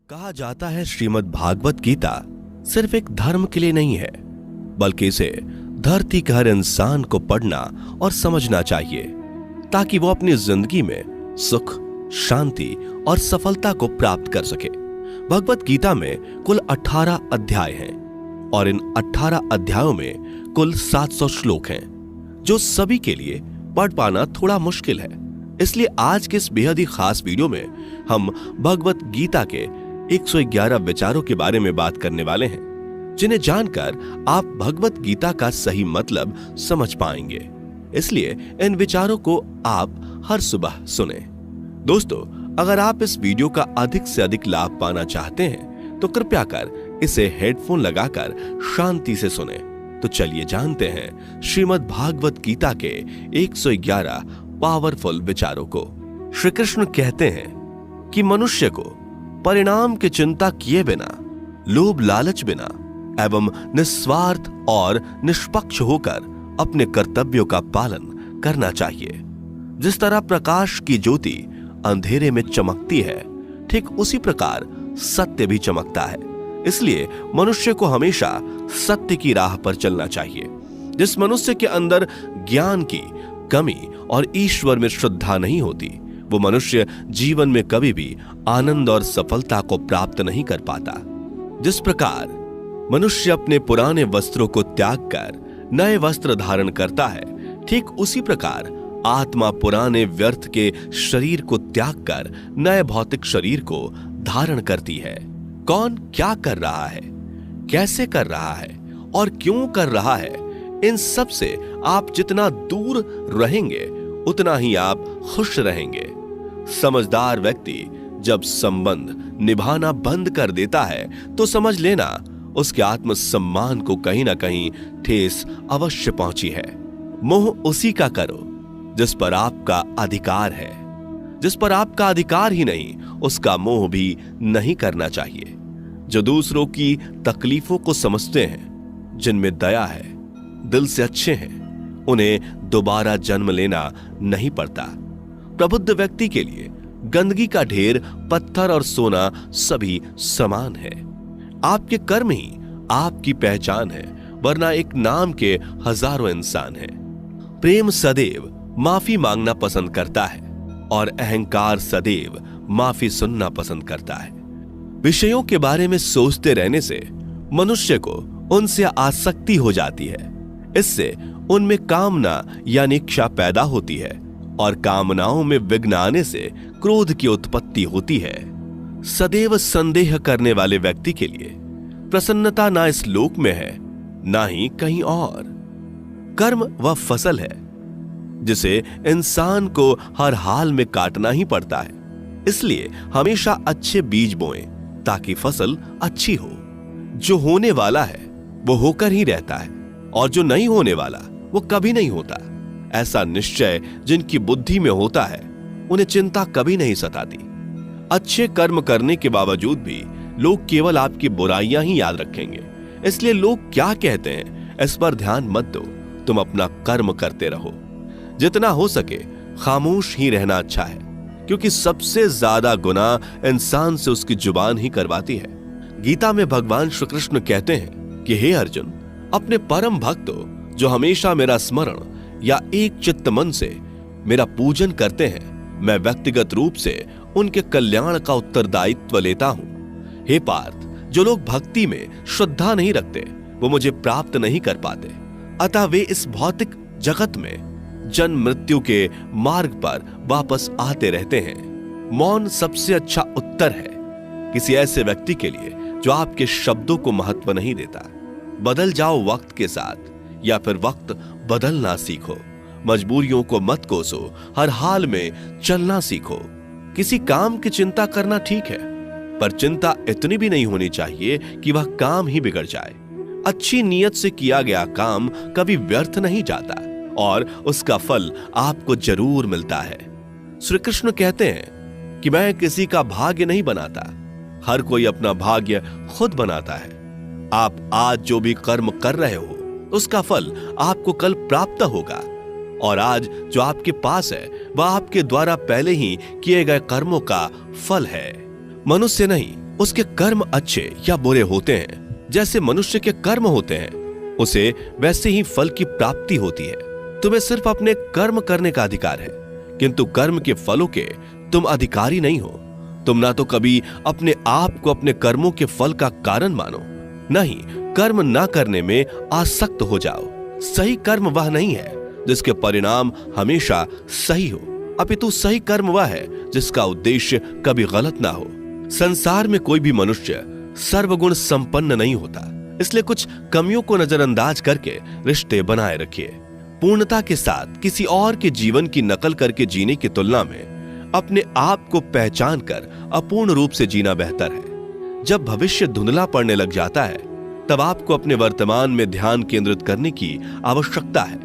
कहा जाता है श्रीमद् भागवत गीता सिर्फ एक धर्म के लिए नहीं है, बल्कि इसे धरती के हर इंसान को पढ़ना और समझना चाहिए ताकि वो अपनी जिंदगी में सुख, शांति और सफलता को प्राप्त कर सके। भगवत गीता में कुल 18 अध्याय हैं और इन 18 अध्यायों में कुल 700 श्लोक हैं, जो सभी के लिए पढ़ पाना थोड़ा मुश्किल है। इसलिए आज के इस बेहद ही खास वीडियो में हम भगवत गीता के 111 विचारों के बारे में बात करने वाले हैं, जिन्हें जानकर आप भगवत गीता का सही मतलब समझ पाएंगे। इसलिए इन विचारों को आप हर सुबह सुने। दोस्तों, अगर आप इस वीडियो का अधिक से अधिक लाभ पाना चाहते हैं तो कृपया कर इसे हेडफोन लगाकर शांति से सुने। तो चलिए जानते हैं श्रीमद् भागवत गीता के 111 पावरफुल विचारों को। श्री कृष्ण कहते हैं कि मनुष्य को परिणाम की चिंता किए बिना, लोभ लालच बिना एवं निस्वार्थ और निष्पक्ष होकर अपने कर्तव्यों का पालन करना चाहिए। जिस तरह प्रकाश की ज्योति अंधेरे में चमकती है, ठीक उसी प्रकार सत्य भी चमकता है। इसलिए मनुष्य को हमेशा सत्य की राह पर चलना चाहिए। जिस मनुष्य के अंदर ज्ञान की कमी और ईश्वर में श्रद्धा नहीं होती, वो मनुष्य जीवन में कभी भी आनंद और सफलता को प्राप्त नहीं कर पाता। जिस प्रकार मनुष्य अपने पुराने वस्त्रों को त्याग कर नए वस्त्र धारण करता है, ठीक उसी प्रकार आत्मा पुराने व्यर्थ के शरीर को त्याग कर नए भौतिक शरीर को धारण करती है। कौन क्या कर रहा है, कैसे कर रहा है और क्यों कर रहा है, इन सब से आप जितना दूर रहेंगे उतना ही आप खुश रहेंगे। समझदार व्यक्ति जब संबंध निभाना बंद कर देता है तो समझ लेना उसके आत्मसम्मान को कहीं ना कहीं ठेस अवश्य पहुंची है। मोह उसी का करो जिस पर आपका अधिकार है। जिस पर आपका अधिकार ही नहीं, उसका मोह भी नहीं करना चाहिए। जो दूसरों की तकलीफों को समझते हैं, जिनमें दया है, दिल से अच्छे हैं, उन्हें दोबारा जन्म लेना नहीं पड़ता। प्रबुद्ध व्यक्ति के लिए गंदगी का ढेर, पत्थर और सोना सभी समान है। आपके कर्म ही आपकी पहचान है, वरना एक नाम के हजारों इंसान हैं। प्रेम सदैव माफी मांगना पसंद करता है और अहंकार सदैव माफी सुनना पसंद करता है। विषयों के बारे में सोचते रहने से मनुष्य को उनसे आसक्ति हो जाती है। इससे उनमें कामना यानी इच्छा पैदा होती है और कामनाओं में विघ्न आने से क्रोध की उत्पत्ति होती है। सदैव संदेह करने वाले व्यक्ति के लिए प्रसन्नता ना इस लोक में है, ना ही कहीं और। कर्म वह फसल है जिसे इंसान को हर हाल में काटना ही पड़ता है। इसलिए हमेशा अच्छे बीज बोएं ताकि फसल अच्छी हो। जो होने वाला है वो होकर ही रहता है और जो नहीं होने वाला वो कभी नहीं होता। ऐसा निश्चय जिनकी बुद्धि में होता है, उन्हें चिंता कभी नहीं सताती। अच्छे कर्म करने के बावजूद भी लोग केवल आपकी बुराइयां ही याद रखेंगे। इसलिए लोग क्या कहते हैं इस पर ध्यान मत दो, तुम अपना कर्म करते रहो। जितना हो सके खामोश ही रहना अच्छा है, क्योंकि सबसे ज्यादा गुनाह इंसान से उसकी जुबान ही करवाती है। गीता में भगवान श्री कृष्ण कहते हैं कि हे अर्जुन, अपने परम भक्तों जो हमेशा मेरा स्मरण या एक चित्त मन से मेरा पूजन करते हैं, मैं व्यक्तिगत रूप से उनके कल्याण का उत्तरदायित्व लेता हूं। हे पार्थ, जो लोग भक्ति में श्रद्धा नहीं रखते वो मुझे प्राप्त नहीं कर पाते। अतः वे इस भौतिक जगत में जन्म मृत्यु के मार्ग पर वापस आते रहते हैं। मौन सबसे अच्छा उत्तर है किसी ऐसे व्यक्ति के लिए जो आपके शब्दों को महत्व नहीं देता। बदल जाओ वक्त के साथ, या फिर वक्त बदलना सीखो। मजबूरियों को मत कोसो, हर हाल में चलना सीखो। किसी काम की चिंता करना ठीक है, पर चिंता इतनी भी नहीं होनी चाहिए कि वह काम ही बिगड़ जाए। अच्छी नीयत से किया गया काम कभी व्यर्थ नहीं जाता और उसका फल आपको जरूर मिलता है। श्री कृष्ण कहते हैं कि मैं किसी का भाग्य नहीं बनाता, हर कोई अपना भाग्य खुद बनाता है। आप आज जो भी कर्म कर रहे हो उसका फल आपको कल प्राप्त होगा, और आज जो आपके पास है वह आपके द्वारा पहले ही किए गए कर्मों का फल है। मनुष्य नहीं उसके कर्म अच्छे या बुरे होते हैं, जैसे मनुष्य के कर्म होते हैं, उसे वैसे ही फल की प्राप्ति होती है। तुम्हें सिर्फ अपने कर्म करने का अधिकार है, किंतु कर्म के फलों के तुम अधिकारी नहीं हो। तुम ना तो कभी अपने आप को अपने कर्मों के फल का कारण मानो, न ही कर्म ना करने में आसक्त हो जाओ। सही कर्म वह नहीं है जिसके परिणाम हमेशा सही हो, अपितु सही कर्म वह है जिसका उद्देश्य कभी गलत ना हो। संसार में कोई भी मनुष्य सर्वगुण संपन्न नहीं होता, इसलिए कुछ कमियों को नजरअंदाज करके रिश्ते बनाए रखिए। पूर्णता के साथ किसी और के जीवन की नकल करके जीने की तुलना में अपने आप को पहचान कर अपूर्ण रूप से जीना बेहतर है। जब भविष्य धुंधला पड़ने लग जाता है, तब आपको अपने वर्तमान में ध्यान केंद्रित करने की आवश्यकता है।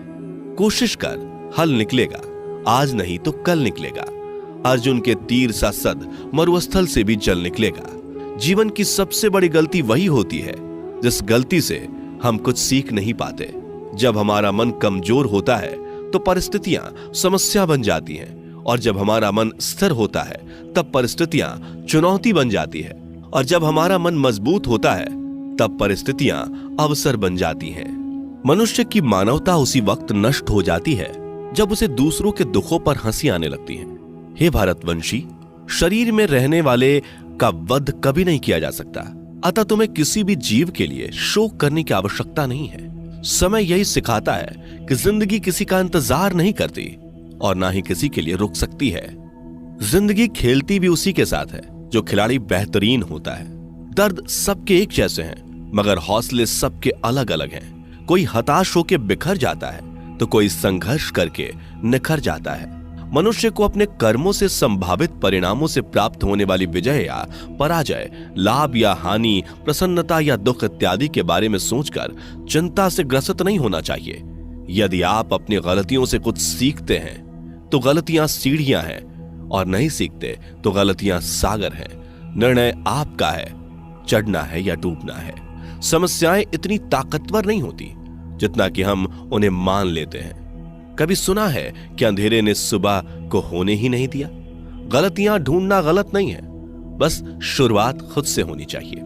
कोशिश कर, हल निकलेगा, आज नहीं तो कल निकलेगा। अर्जुन के तीर सा सद मरुस्थल से भी जल निकलेगा। जीवन की सबसे बड़ी गलती वही होती है जिस गलती से हम कुछ सीख नहीं पाते। जब हमारा मन कमजोर होता है तो परिस्थितियां समस्या बन जाती हैं, और जब हमारा मन स्थिर होता है तब परिस्थितियां चुनौती बन जाती है, और जब हमारा मन मजबूत होता है तब परिस्थितियां अवसर बन जाती हैं। मनुष्य की मानवता उसी वक्त नष्ट हो जाती है जब उसे दूसरों के दुखों पर हंसी आने लगती है। हे भारतवंशी, शरीर में रहने वाले का वध कभी नहीं किया जा सकता, अतः तुम्हें किसी भी जीव के लिए शोक करने की आवश्यकता नहीं है। समय यही सिखाता है कि जिंदगी किसी का इंतजार नहीं करती और ना ही किसी के लिए रुक सकती है। जिंदगी खेलती भी उसी के साथ है जो खिलाड़ी बेहतरीन होता है। दर्द सबके एक जैसे हैं, मगर हौसले सबके अलग अलग हैं। कोई हताश होकर बिखर जाता है तो कोई संघर्ष करके निखर जाता है। मनुष्य को अपने कर्मों से संभावित परिणामों से प्राप्त होने वाली विजय या पराजय, लाभ या हानि, प्रसन्नता या दुख इत्यादि के बारे में सोचकर चिंता से ग्रसित नहीं होना चाहिए। यदि आप अपनी गलतियों से कुछ सीखते हैं तो गलतियां सीढ़ियां हैं, और नहीं सीखते तो गलतियां सागर हैं। निर्णय आपका है, चढ़ना है या डूबना है। समस्याएं इतनी ताकतवर नहीं होती जितना कि हम उन्हें मान लेते हैं। कभी सुना है कि अंधेरे ने सुबह को होने ही नहीं दिया? गलतियां ढूंढना गलत नहीं है, बस शुरुआत खुद से होनी चाहिए।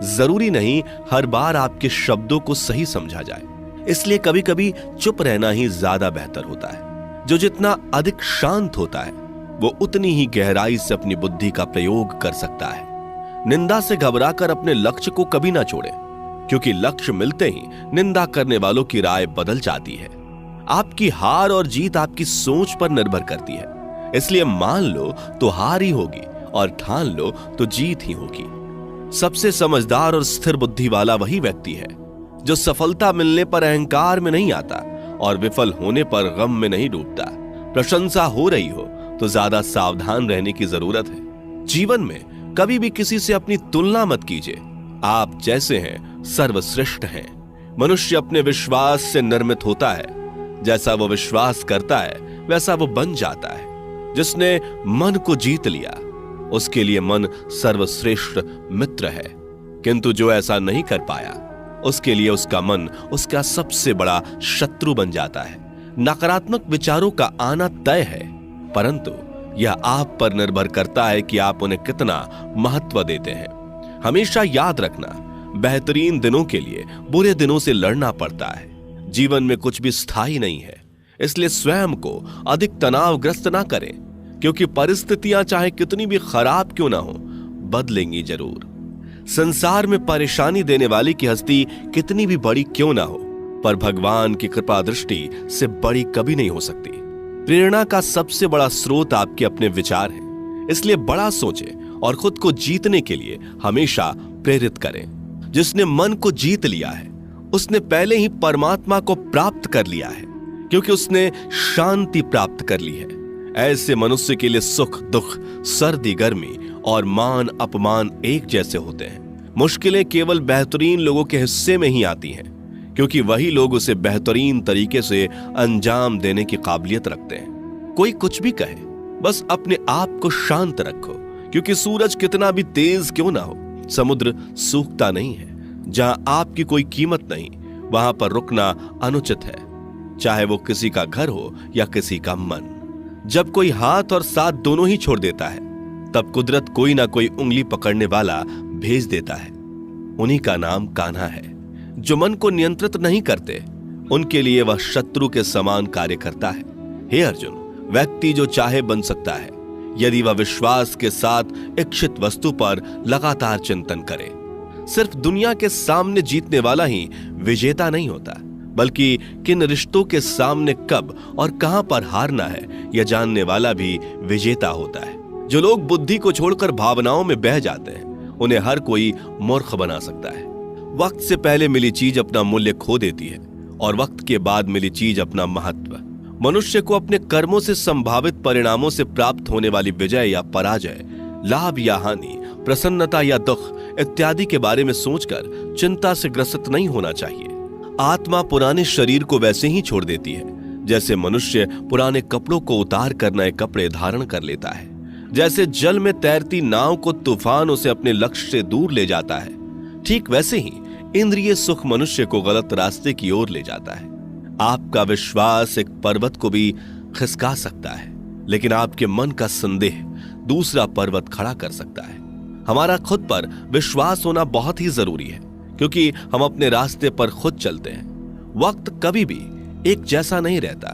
जरूरी नहीं हर बार आपके शब्दों को सही समझा जाए, इसलिए कभी कभी चुप रहना ही ज्यादा बेहतर होता है। जो जितना अधिक शांत होता है वो उतनी ही गहराई से अपनी बुद्धि का प्रयोग कर सकता है। निंदा से घबराकर अपने लक्ष्य को कभी ना छोड़े, क्योंकि लक्ष्य मिलते ही निंदा करने वालों की राय बदल जाती है। आपकी हार और जीत आपकी सोच पर निर्भर करती है, इसलिए मान लो तो हार ही होगी और ठान लो तो जीत ही होगी। सबसे समझदार और स्थिर बुद्धि वाला वही व्यक्ति है जो सफलता मिलने पर अहंकार में नहीं आता और विफल होने पर गम में नहीं डूबता। प्रशंसा हो रही हो तो ज्यादा सावधान रहने की जरूरत है। जीवन में कभी भी किसी से अपनी तुलना मत कीजिए। आप जैसे हैं सर्वश्रेष्ठ हैं। मनुष्य अपने विश्वास से निर्मित होता है। जैसा वो विश्वास करता है वैसा वो बन जाता है। जिसने मन को जीत लिया उसके लिए मन सर्वश्रेष्ठ मित्र है, किंतु जो ऐसा नहीं कर पाया उसके लिए उसका मन उसका सबसे बड़ा शत्रु बन जाता है। नकारात्मक विचारों का आना तय है, परंतु यह आप पर निर्भर करता है कि आप उन्हें कितना महत्व देते हैं। हमेशा याद रखना, बेहतरीन दिनों के लिए बुरे दिनों से लड़ना पड़ता है। जीवन में कुछ भी स्थायी नहीं है, इसलिए स्वयं को अधिक तनावग्रस्त ना करें, क्योंकि परिस्थितियां चाहे कितनी भी खराब क्यों ना हो, बदलेंगी जरूर। संसार में परेशानी देने वाली की हस्ती कितनी भी बड़ी क्यों ना हो, पर भगवान की कृपा दृष्टि से बड़ी कभी नहीं हो सकती। प्रेरणा का सबसे बड़ा स्रोत आपके अपने विचार हैं, इसलिए बड़ा सोचें और खुद को जीतने के लिए हमेशा प्रेरित करें। जिसने मन को जीत लिया है उसने पहले ही परमात्मा को प्राप्त कर लिया है, क्योंकि उसने शांति प्राप्त कर ली है। ऐसे मनुष्य के लिए सुख दुख, सर्दी गर्मी और मान अपमान एक जैसे होते हैं। मुश्किलें केवल बेहतरीन लोगों के हिस्से में ही आती हैं, क्योंकि वही लोग उसे बेहतरीन तरीके से अंजाम देने की काबिलियत रखते हैं। कोई कुछ भी कहे, बस अपने आप को शांत रखो, क्योंकि सूरज कितना भी तेज क्यों ना हो, समुद्र सूखता नहीं है। जहां आपकी कोई कीमत नहीं, वहां पर रुकना अनुचित है, चाहे वो किसी का घर हो या किसी का मन। जब कोई हाथ और साथ दोनों ही छोड़ देता है तब कुदरत कोई ना कोई उंगली पकड़ने वाला भेज देता है। उन्हीं का नाम कान्हा है। जो मन को नियंत्रित नहीं करते, उनके लिए वह शत्रु के समान कार्य करता है। हे अर्जुन, व्यक्ति जो चाहे बन सकता है यदि वह विश्वास के साथ इच्छित वस्तु पर लगातार चिंतन करे। सिर्फ दुनिया के सामने जीतने वाला ही विजेता नहीं होता, बल्कि किन रिश्तों के सामने कब और कहां पर हारना है यह जानने वाला भी विजेता होता है। जो लोग बुद्धि को छोड़कर भावनाओं में बह जाते हैं, उन्हें हर कोई मूर्ख बना सकता है। वक्त से पहले मिली चीज अपना मूल्य खो देती है और वक्त के बाद मिली चीज अपना महत्व। मनुष्य को अपने कर्मों से संभावित परिणामों से प्राप्त होने वाली विजय या पराजय, लाभ या हानि, प्रसन्नता या दुख इत्यादि के बारे में सोचकर चिंता से ग्रसित नहीं होना चाहिए। आत्मा पुराने शरीर को वैसे ही छोड़ देती है जैसे मनुष्य पुराने कपड़ों को उतार कर नए कपड़े धारण कर लेता है। जैसे जल में तैरती नाव को तूफान उसे अपने लक्ष्य से दूर ले जाता है, ठीक वैसे ही इंद्रिय सुख मनुष्य को गलत रास्ते की ओर ले जाता है। आपका विश्वास एक पर्वत को भी खिसका सकता है, लेकिन आपके मन का संदेह दूसरा पर्वत खड़ा कर सकता है। हमारा खुद पर विश्वास होना बहुत ही जरूरी है, क्योंकि हम अपने रास्ते पर खुद चलते हैं। वक्त कभी भी एक जैसा नहीं रहता।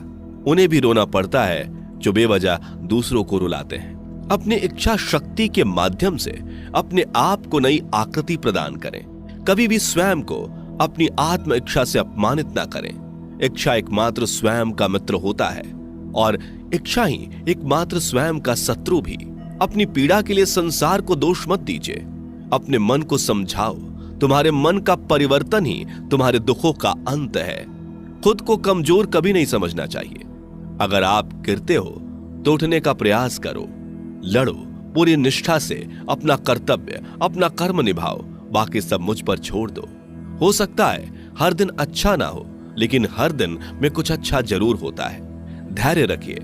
उन्हें भी रोना पड़ता है जो बेवजह दूसरों को रुलाते हैं। अपनी इच्छा शक्ति के माध्यम से अपने आप को नई आकृति प्रदान करें। कभी भी स्वयं को अपनी आत्म इच्छा से अपमानित ना करें। इच्छा एकमात्र स्वयं का मित्र होता है और इच्छा ही एकमात्र स्वयं का शत्रु भी। अपनी पीड़ा के लिए संसार को दोष मत दीजिए। अपने मन को समझाओ। तुम्हारे मन का परिवर्तन ही तुम्हारे दुखों का अंत है। खुद को कमजोर कभी नहीं समझना चाहिए। अगर आप गिरते हो तो उठने का प्रयास करो, लड़ो, पूरी निष्ठा से अपना कर्तव्य, अपना कर्म निभाओ। बाकी सब मुझ पर छोड़ दो। हो सकता है हर दिन अच्छा ना हो, लेकिन हर दिन में कुछ अच्छा जरूर होता है। धैर्य रखिए।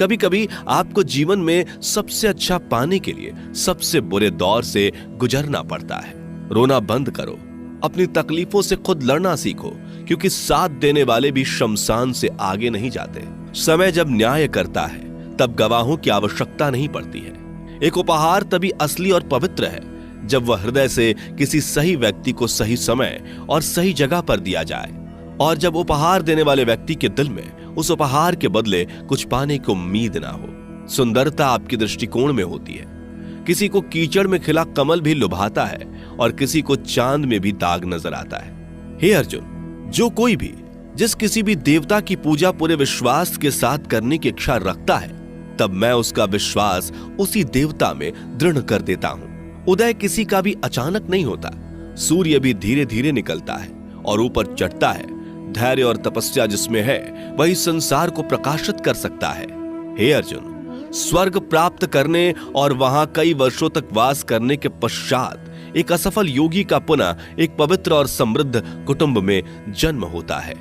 कभी कभी आपको जीवन में सबसे अच्छा पाने के लिए सबसे बुरे दौर से गुजरना पड़ता है। रोना बंद करो। अपनी तकलीफों से खुद लड़ना सीखो, क्योंकि साथ देने वाले भी शमशान से आगे नहीं जाते। समय जब न्याय करता है तब गवाहों की आवश्यकता नहीं पड़ती है। एक उपहार तभी असली और पवित्र है जब वह हृदय से किसी सही व्यक्ति को सही समय और सही जगह पर दिया जाए, और जब उपहार देने वाले व्यक्ति के दिल में उस उपहार के बदले कुछ पाने की उम्मीद ना हो। सुंदरता आपके दृष्टिकोण में होती है। किसी को कीचड़ में खिला कमल भी लुभाता है और किसी को चांद में भी दाग नजर आता है। हे अर्जुन, जो कोई भी जिस किसी भी देवता की पूजा पूरे विश्वास के साथ करने की इच्छा रखता है, तब मैं उसका विश्वास उसी देवता में दृढ़ कर देता हूं। उदय किसी का भी अचानक नहीं होता। सूर्य भी धीरे धीरे निकलता है और ऊपर चढ़ता है। धैर्य और तपस्या जिसमें है वही संसार को प्रकाशित कर सकता है। हे अर्जुन, स्वर्ग प्राप्त करने और वहां कई वर्षों तक वास करने के पश्चात एक असफल योगी का पुनः एक पवित्र और समृद्ध कुटुंब में जन्म होता है।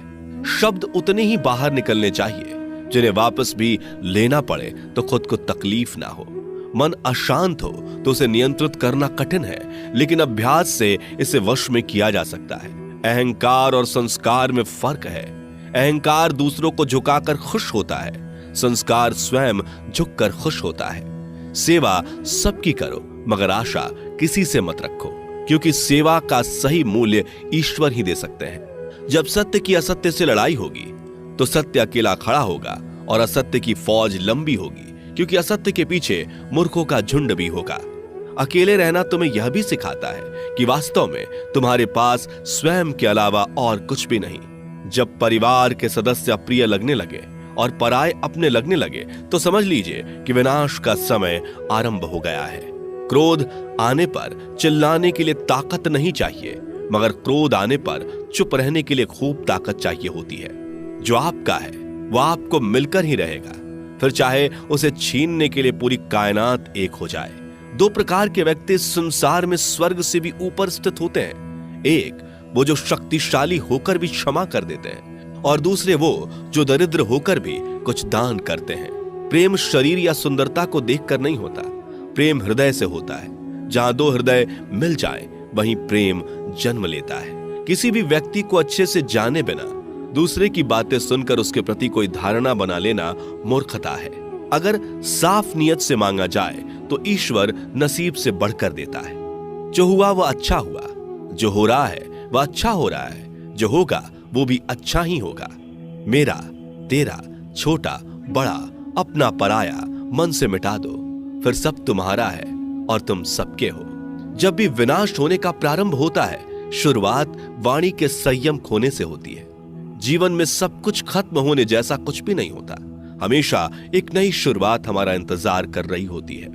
शब्द उतने ही बाहर निकलने चाहिए जिन्हें वापस भी लेना पड़े तो खुद को तकलीफ ना हो। मन अशांत हो तो उसे नियंत्रित करना कठिन है, लेकिन अभ्यास से इसे वश में किया जा सकता है। अहंकार और संस्कार में फर्क है। अहंकार दूसरों को झुकाकर खुश होता है, संस्कार स्वयं झुककर खुश होता है। सेवा सबकी करो, मगर आशा किसी से मत रखो, क्योंकि सेवा का सही मूल्य ईश्वर ही दे सकते हैं। जब सत्य की असत्य से लड़ाई होगी तो सत्य अकेला खड़ा होगा और असत्य की फौज लंबी होगी, क्योंकि असत्य के पीछे मूर्खों का झुंड भी होगा। अकेले रहना तुम्हें यह भी सिखाता है कि वास्तव में तुम्हारे पास स्वयं के अलावा और कुछ भी नहीं। जब परिवार के सदस्य अप्रिय लगने लगे और पराये अपने लगने लगे तो समझ लीजिए कि विनाश का समय आरंभ हो गया है। क्रोध आने पर चिल्लाने के लिए ताकत नहीं चाहिए, मगर क्रोध आने पर चुप रहने के लिए खूब ताकत चाहिए होती है। जो आपका है वह आपको मिलकर ही रहेगा, फिर चाहे उसे छीनने के लिए पूरी कायनात एक हो जाए। दो प्रकार के व्यक्ति संसार में स्वर्ग से भी ऊपर स्थित होते हैं। एक वो जो शक्तिशाली होकर भी क्षमा कर देते हैं, और दूसरे वो जो दरिद्र होकर भी कुछ दान करते हैं। प्रेम शरीर या सुंदरता को देखकर नहीं होता, प्रेम हृदय से होता है। जहां दो हृदय मिल जाएं, वहीं प्रेम जन्म लेता है। किसी भी व्यक्ति को अच्छे से जाने बिना दूसरे की बातें सुनकर उसके प्रति कोई धारणा बना लेना मूर्खता है। अगर साफ नियत से मांगा जाए तो ईश्वर नसीब से बढ़कर देता है। जो हुआ वह अच्छा हुआ, जो हो रहा है वह अच्छा हो रहा है, जो होगा वो भी अच्छा ही होगा। मेरा, तेरा, छोटा, बड़ा, अपना, पराया मन से मिटा दो, फिर सब तुम्हारा है और तुम सबके हो। जब भी विनाश होने का प्रारंभ होता है, शुरुआत वाणी के संयम खोने से होती है। जीवन में सब कुछ खत्म होने जैसा कुछ भी नहीं होता। हमेशा एक नई शुरुआत हमारा इंतजार कर रही होती है।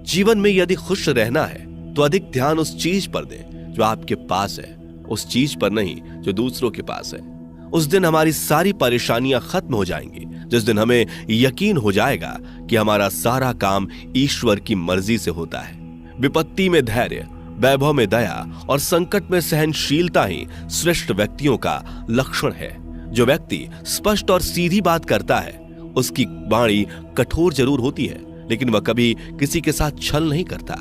जीवन में यदि खुश रहना है तो अधिक ध्यान उस चीज पर दें जो आपके पास है, उस चीज पर नहीं जो दूसरों के पास है। उस दिन हमारी सारी परेशानियां खत्म हो जाएंगी, जिस दिन हमें यकीन हो जाएगा कि हमारा सारा काम ईश्वर की मर्जी से होता है। विपत्ति में धैर्य, वैभव में दया और संकट में सहनशीलता ही श्रेष्ठ व्यक्तियों का लक्षण है। जो व्यक्ति स्पष्ट और सीधी बात करता है, उसकी वाणी कठोर जरूर होती है, लेकिन वह कभी किसी के साथ छल नहीं करता।